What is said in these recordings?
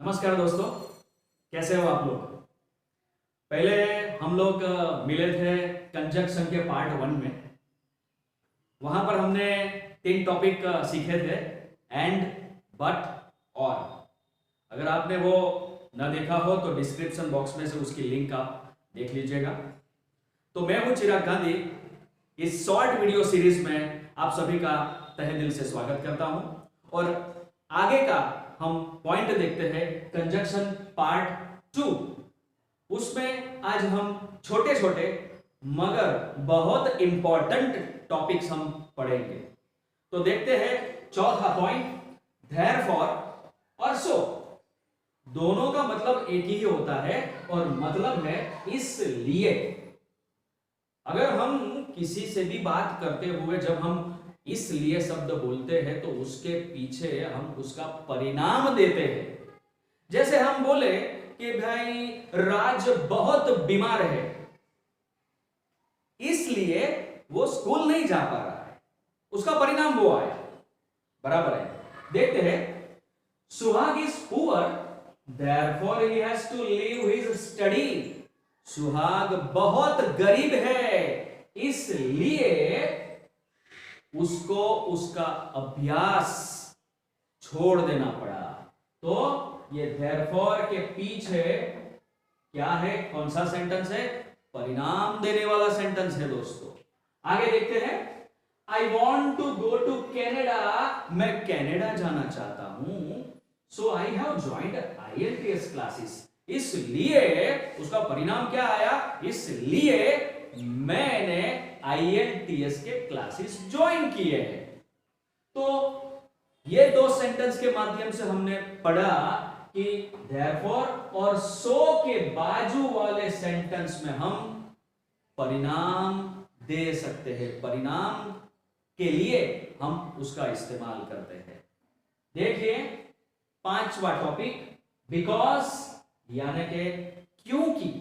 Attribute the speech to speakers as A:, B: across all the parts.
A: नमस्कार दोस्तों, कैसे हो आप लोग। पहले हम लोग मिले थे कंजक्शन के पार्ट 1 में। वहां पर हमने 3 टॉपिक सीखे थे, एंड, बट, और। अगर आपने वो ना देखा हो तो डिस्क्रिप्शन बॉक्स में से उसकी लिंक आप देख लीजिएगा। तो मैं हूं चिराग गांधी। इस शॉर्ट वीडियो सीरीज में आप सभी का तहे दिल से स्वागत करता हूं और आगे का हम पॉइंट देखते हैं कंजक्शन पार्ट 2। उसमें आज हम छोटे छोटे मगर बहुत इंपॉर्टेंट टॉपिक्स हम पढ़ेंगे। तो देखते हैं चौथा पॉइंट, देयरफॉर और सो। दोनों का मतलब एक ही होता है और मतलब है इसलिए। अगर हम किसी से भी बात करते हुए जब हम इसलिए शब्द बोलते हैं तो उसके पीछे हम उसका परिणाम देते हैं। जैसे हम बोले कि भाई राज बहुत बीमार है, इसलिए वो स्कूल नहीं जा पा रहा है, उसका परिणाम वो आया। बराबर है। देखते हैं, Suhag is poor, therefore he has to leave his study. Suhag बहुत गरीब है, इसलिए उसको उसका अभ्यास छोड़ देना पड़ा। तो ये देयरफॉर के पीछे क्या है, कौन सा सेंटेंस है? परिणाम देने वाला सेंटेंस है दोस्तों। आगे देखते हैं, I want to go to Canada. मैं कनाडा जाना चाहता हूं, so I have joined IELTS classes. इसलिए उसका परिणाम क्या आया? इसलिए मैंने IELTS के क्लासेस ज्वाइन किए हैं। तो ये दो सेंटेंस के माध्यम से हमने पढ़ा कि देयरफॉर और सो के बाजू वाले सेंटेंस में हम परिणाम दे सकते हैं, परिणाम के लिए हम उसका इस्तेमाल करते हैं। देखिए 5वां टॉपिक, बिकॉज, यानी कि क्योंकि।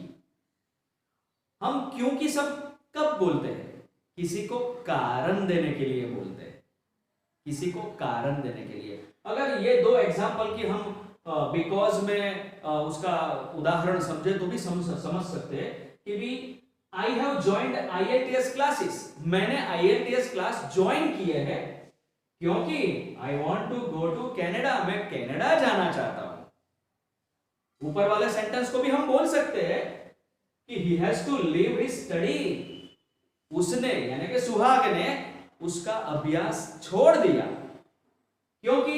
A: हम क्योंकि सब कब बोलते हैं? किसी को कारण देने के लिए बोलते हैं, किसी को कारण देने के लिए। अगर ये दो एग्जाम्पल की हम बिकॉज में उसका उदाहरण समझे तो भी समझ सकते हैं कि भी I have joined IELTS classes. मैंने IELTS क्लास ज्वाइन किए हैं क्योंकि I want to go to Canada. मैं कनाडा जाना चाहता हूं। ऊपर वाले सेंटेंस को भी हम बोल सकते हैं कि he has to leave his study। उसने यानी कि सुहाग ने उसका अभ्यास छोड़ दिया क्योंकि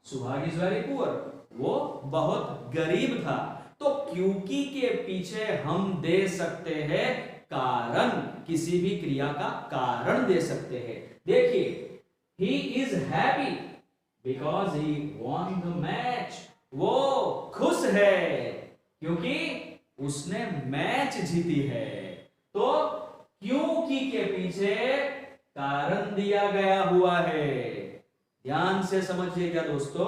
A: सुहाग इज वेरी पुअर, वो बहुत गरीब था। तो क्योंकि के पीछे हम दे सकते हैं कारण, किसी भी क्रिया का कारण दे सकते हैं। देखिए, he is happy because he won the match। वो खुश है क्योंकि उसने मैच जीती है। तो क्योंकि के पीछे कारण दिया गया हुआ है। ध्यान से समझिएगा दोस्तों।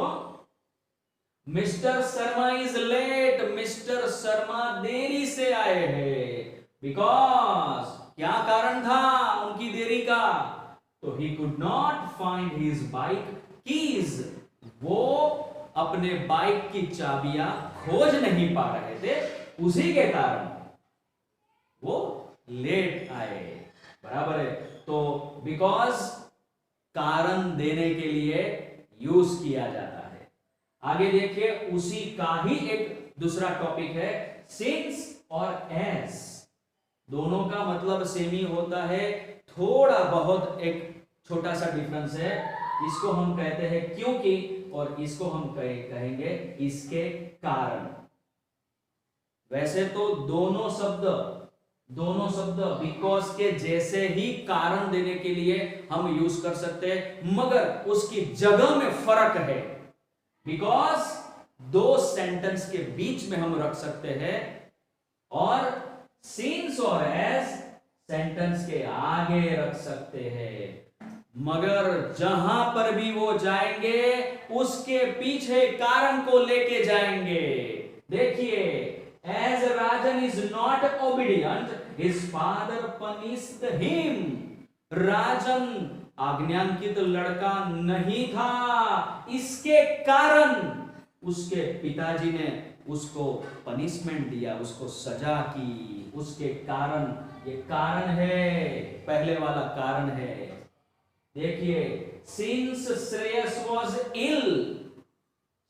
A: Mister Sharma is late. Mister Sharma देरी से आए हैं बिकॉज, क्या कारण था उनकी देरी का? तो he could not find his bike keys। वो अपने बाइक की चाबियां खोज नहीं पा रहे थे, उसी के कारण वो लेट आए। बराबर है। तो बिकॉज कारण देने के लिए यूज किया जाता है। आगे देखिए, उसी का ही एक दूसरा टॉपिक है, सिंस और एज। दोनों का मतलब सेम ही होता है, थोड़ा बहुत एक छोटा सा डिफरेंस है। इसको हम कहते हैं क्योंकि और इसको हम कहेंगे इसके कारण। वैसे तो दोनों शब्द बिकॉज के जैसे ही कारण देने के लिए हम यूज कर सकते हैं, मगर उसकी जगह में फर्क है। बिकॉज दो सेंटेंस के बीच में हम रख सकते हैं और सिंस और एज सेंटेंस के आगे रख सकते हैं। मगर जहां पर भी वो जाएंगे उसके पीछे कारण को लेके जाएंगे। देखिए, as Rajan is not obedient, his father punished him। राजन आज्ञांकित लड़का नहीं था, इसके कारण उसके पिताजी ने उसको पनिशमेंट दिया, उसको सजा की, उसके कारण, ये कारण है, पहले वाला कारण है। देखिए, since Shreyas was ill,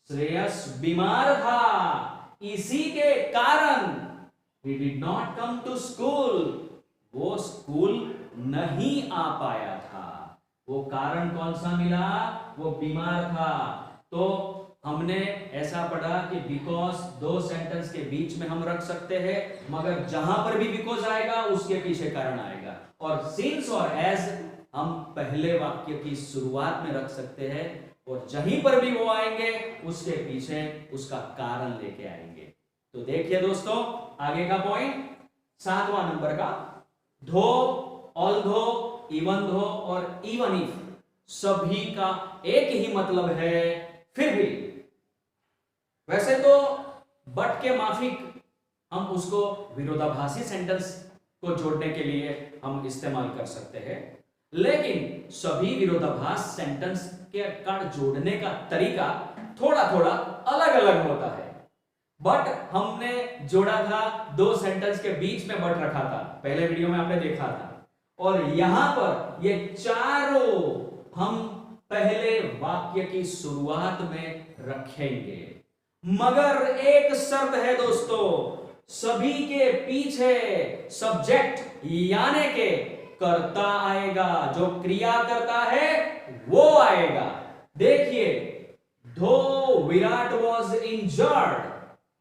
A: Shreyas बीमार था, इसी के कारण he did not come to school, वो स्कूल नहीं आ पाया था। वो कारण कौन सा मिला? वो बीमार था। तो हमने ऐसा पढ़ा कि बिकॉज दो सेंटेंस के बीच में हम रख सकते हैं, मगर जहां पर भी बिकॉज आएगा उसके पीछे कारण आएगा। और सिंस और एज हम पहले वाक्य की शुरुआत में रख सकते हैं, और जहीं पर भी वो आएंगे उसके पीछे उसका कारण लेके आएंगे। तो देखिए दोस्तों, आगे का पॉइंट 7वां नंबर का, धो, ऑल्दो, इवन दो और इवन इफ सभी का एक ही मतलब है, फिर भी। वैसे तो बट के माफिक हम उसको विरोधाभासी सेंटेंस को जोड़ने के लिए हम इस्तेमाल कर सकते हैं, लेकिन सभी विरोधाभास सेंटेंस के का जोड़ने का तरीका थोड़ा थोड़ा अलग अलग होता है। बट हमने जोड़ा था, दो सेंटेंस के बीच में बट रखा था, पहले वीडियो में आपने देखा था, और यहां पर ये चारों हम पहले वाक्य की शुरुआत में रखेंगे, मगर एक शर्त है दोस्तों, सभी के पीछे सब्जेक्ट यानी के कर्ता आएगा, जो क्रिया करता है वो आएगा। देखिए, दो Virat was injured,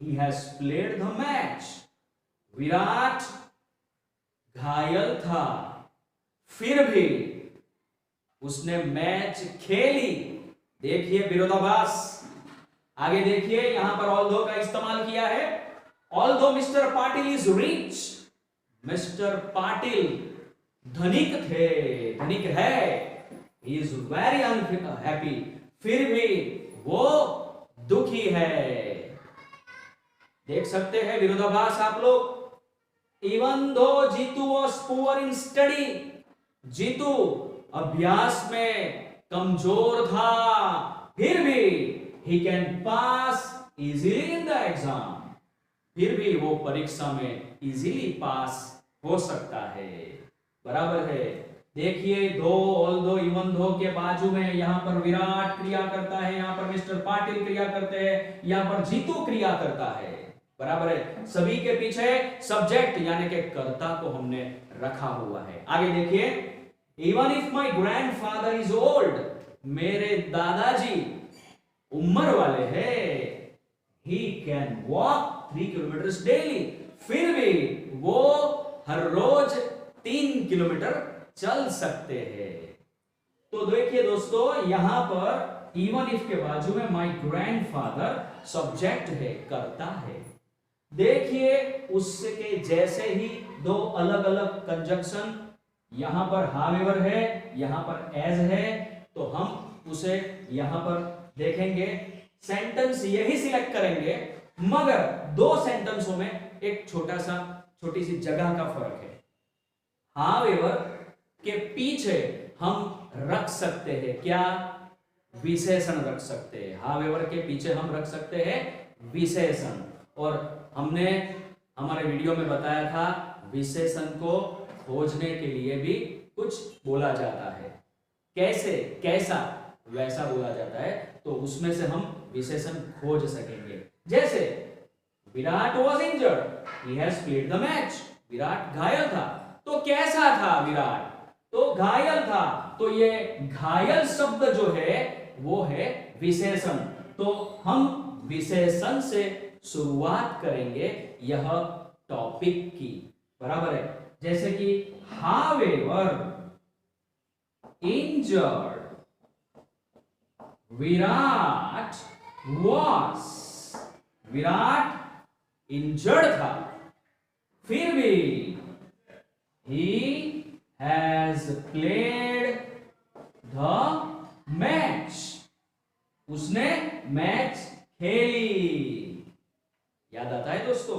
A: he has played the match, Virat घायल था, फिर भी उसने मैच खेली। देखिए विरोधाभास। आगे देखिए, यहां पर ऑल्दो का इस्तेमाल किया है। Although mister Patil is rich, mister Patil धनिक थे, धनिक है, ही इज वेरी अनहैप्पी, फिर भी वो दुखी है। देख सकते हैं विरोधाभास आप लोग। Even though Jeetu was poor in study, Jeetu अभ्यास में कमजोर था, फिर भी he can pass easily in the exam, फिर भी वो परीक्षा में इजीली पास हो सकता है। बराबर है। देखिए, दो, ऑल दो, इवन दो के बाजू में यहां पर विराट क्रिया करता है, यहां पर मिस्टर पाटिल क्रिया करते हैं, यहां पर जीतू क्रिया करता है। बराबर है। सभी के पीछे सब्जेक्ट यानी कि कर्ता को हमने रखा हुआ है। आगे देखिए, even if my grandfather is old, मेरे दादाजी उम्र वाले हैं, he can walk 3 kilometre daily, फिर भी वो हर रोज 3 किलोमीटर चल सकते हैं। तो देखिए दोस्तों, यहां पर इवन इफ के बाजू में माई ग्रैंडफादर सब्जेक्ट है, कर्ता है। देखिए, उसके जैसे ही दो अलग अलग कंजक्शन, यहां पर हावेवर है, यहां पर एज है, तो हम उसे यहां पर देखेंगे, सेंटेंस यही सिलेक्ट करेंगे, मगर दो सेंटेंसों में एक छोटी सी जगह का फर्क है। हावेवर के पीछे हम रख सकते हैं क्या? विशेषण रख सकते हैं। हावेवर के पीछे हम रख सकते हैं विशेषण, और हमने हमारे वीडियो में बताया था विशेषण को खोजने के लिए भी कुछ बोला जाता है। कैसे, कैसा, वैसा बोला जाता है, तो उसमें से हम विशेषण खोज सकेंगे। जैसे Virat was injured, he has played the match, Virat घायल था, तो कैसा था विराट? तो घायल था, तो ये घायल शब्द जो है वो है विशेषण, तो हम विशेषण से शुरुआत करेंगे यह टॉपिक की। बराबर है। जैसे कि however injured, Virat was, Virat injured था, फिर भी he has played the match, उसने मैच खेली। याद आता है दोस्तों?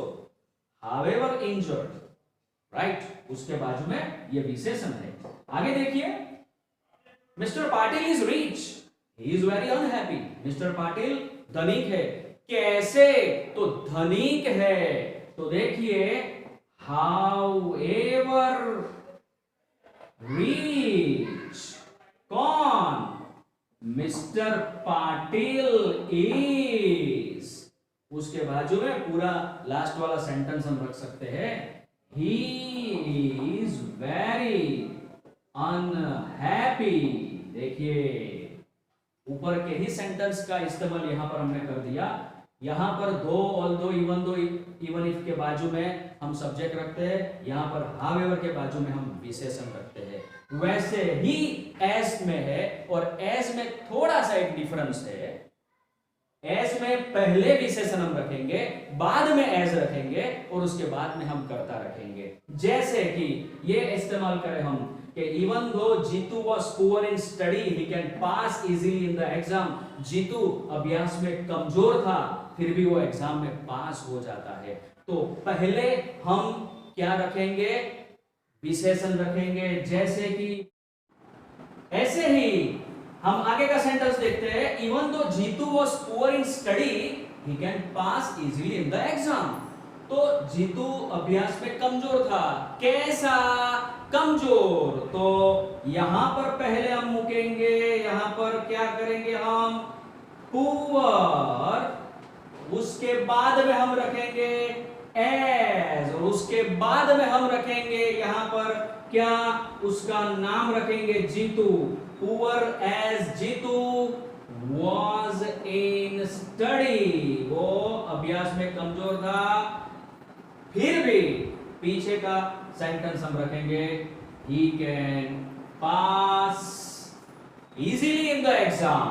A: हावेवर इंजर्ड, राइट, उसके बाजू में ये विशेषण है। आगे देखिए, mister Patil is rich, he is very unhappy, mister Patil धनिक है, कैसे, तो धनिक है। तो देखिए, हाउ एवर रीच, कौन, मिस्टर पाटिल इज। उसके बाजू में पूरा लास्ट वाला सेंटेंस हम रख सकते हैं, ही इज वेरी अनहैप्पी। देखिए, ऊपर के ही सेंटेंस का इस्तेमाल यहां पर हमने कर दिया। यहां पर दो, ऑल्दो, इवन इफ के बाजू में हम सब्जेक्ट रखते हैं, यहां पर हाउएवर के बाजू में हम विशेषण रखते हैं। वैसे ही एस में है, और एस में थोड़ा सा एक डिफरेंस है। एस में पहले विशेषण हम रखेंगे, बाद में एस रखेंगे, और उसके बाद में हम कर्ता रखेंगे। जैसे कि ये इस्तेमाल करें हम कि even though Jeetu was poor in study he can pass easily in the exam. Jeetu अभ्यास में कमजोर था, फिर भी वो एग्जाम में पास हो जाता है। तो पहले हम क्या रखेंगे, विशेषण रखेंगे। जैसे कि ऐसे ही हम आगे का सेंटेंस देखते हैं, even though Jeetu was poor in study he can pass easily in the exam. तो जीतू अभ्यास में कमजोर था। कैसा कमजोर, तो यहां पर पहले हम मुकेंगे, यहां पर क्या करेंगे हम, पुअर, उसके बाद में हम रखेंगे एज, और उसके बाद में हम रखेंगे यहां पर क्या, उसका नाम रखेंगे Jeetu. Poor as Jeetu was in study, वो अभ्यास में कमजोर था, फिर भी पीछे का सेंटेंस हम रखेंगे, he can pass easily in the exam।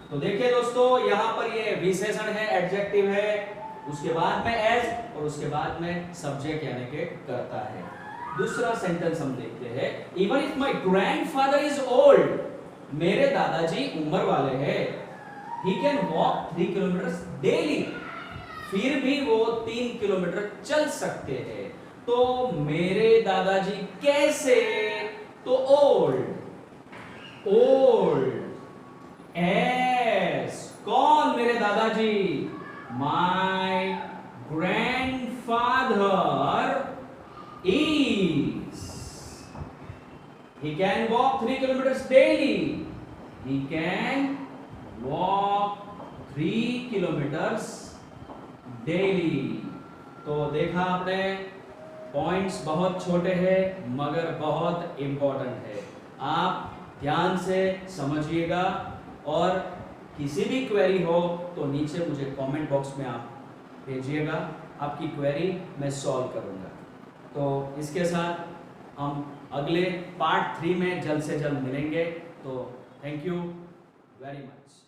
A: तो देखिए दोस्तों, यहां पर ये विशेषण है, एडजेक्टिव है, उसके बाद में एज, और उसके बाद में सब्जेक्ट यानी कि कर्ता है। दूसरा सेंटेंस हम देखते हैं, even if my grandfather is old, मेरे दादाजी उम्र वाले हैं, he can walk 3 kilometre daily, फिर भी वो 3 किलोमीटर चल सकते हैं। तो मेरे दादाजी कैसे, तो ओल्ड, ओल्ड, एस, कौन, मेरे दादाजी, माई grandfather is, he can walk 3 kilometers daily, he can walk 3 kilometers daily। तो देखा आपने, पॉइंट्स बहुत छोटे हैं मगर बहुत इंपॉर्टेंट है। आप ध्यान से समझिएगा, और किसी भी क्वेरी हो तो नीचे मुझे कमेंट बॉक्स में आप भेजिएगा, आपकी क्वेरी मैं सॉल्व करूंगा। तो इसके साथ हम अगले पार्ट 3 में जल्द से जल्द मिलेंगे। तो थैंक यू वेरी मच।